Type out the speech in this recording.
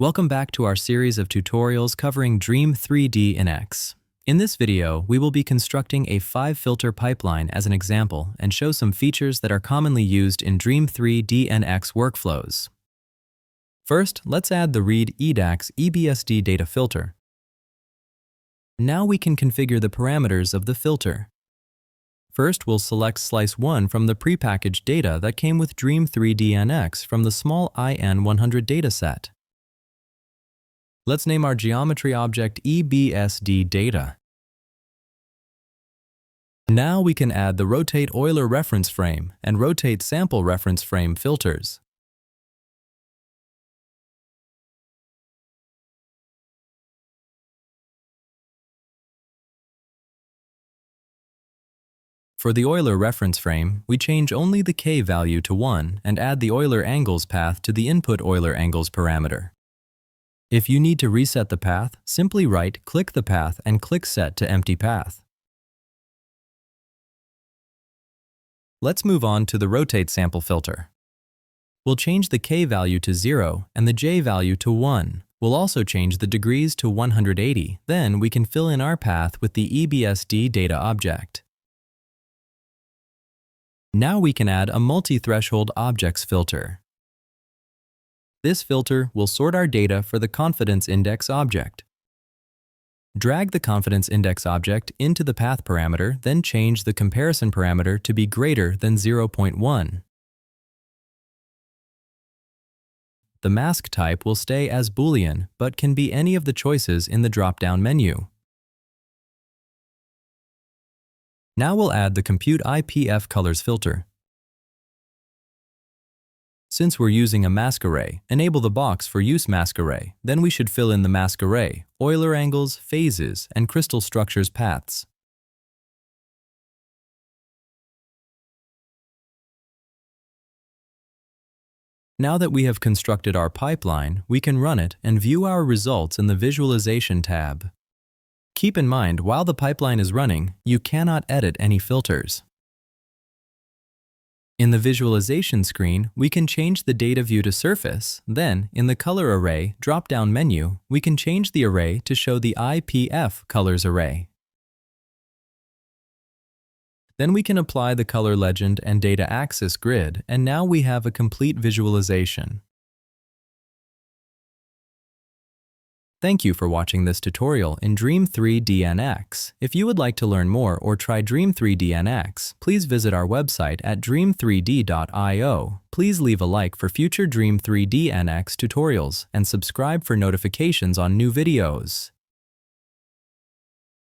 Welcome back to our series of tutorials covering DREAM3D-NX. In this video, we will be constructing a 5-filter pipeline as an example and show some features that are commonly used in DREAM3D-NX workflows. First, let's add the Read EDAX EBSD data filter. Now we can configure the parameters of the filter. First, we'll select Slice 1 from the prepackaged data that came with DREAM3D-NX from the small IN100 dataset. Let's name our geometry object EBSD data. Now we can add the Rotate Euler reference frame and Rotate Sample reference frame filters. For the Euler reference frame, we change only the K value to 1 and add the Euler angles path to the input Euler angles parameter. If you need to reset the path, simply right-click the path and click Set to Empty Path. Let's move on to the Rotate Sample filter. We'll change the K value to 0 and the J value to 1. We'll also change the degrees to 180. Then we can fill in our path with the EBSD data object. Now we can add a multi-threshold objects filter. This filter will sort our data for the confidence index object. Drag the confidence index object into the path parameter, then change the comparison parameter to be greater than 0.1. The mask type will stay as Boolean, but can be any of the choices in the drop-down menu. Now we'll add the Compute IPF Colors filter. Since we're using a mask array, enable the box for Use Mask Array. Then we should fill in the mask array, Euler angles, phases, and crystal structures paths. Now that we have constructed our pipeline, we can run it and view our results in the Visualization tab. Keep in mind, while the pipeline is running, you cannot edit any filters. In the visualization screen, we can change the data view to surface. Then, in the color array drop-down menu, we can change the array to show the IPF colors array. Then we can apply the color legend and data axis grid, and now we have a complete visualization. Thank you for watching this tutorial in DREAM3D-NX. If you would like to learn more or try DREAM3D-NX, please visit our website at dream3d.io. Please leave a like for future DREAM3D-NX tutorials and subscribe for notifications on new videos.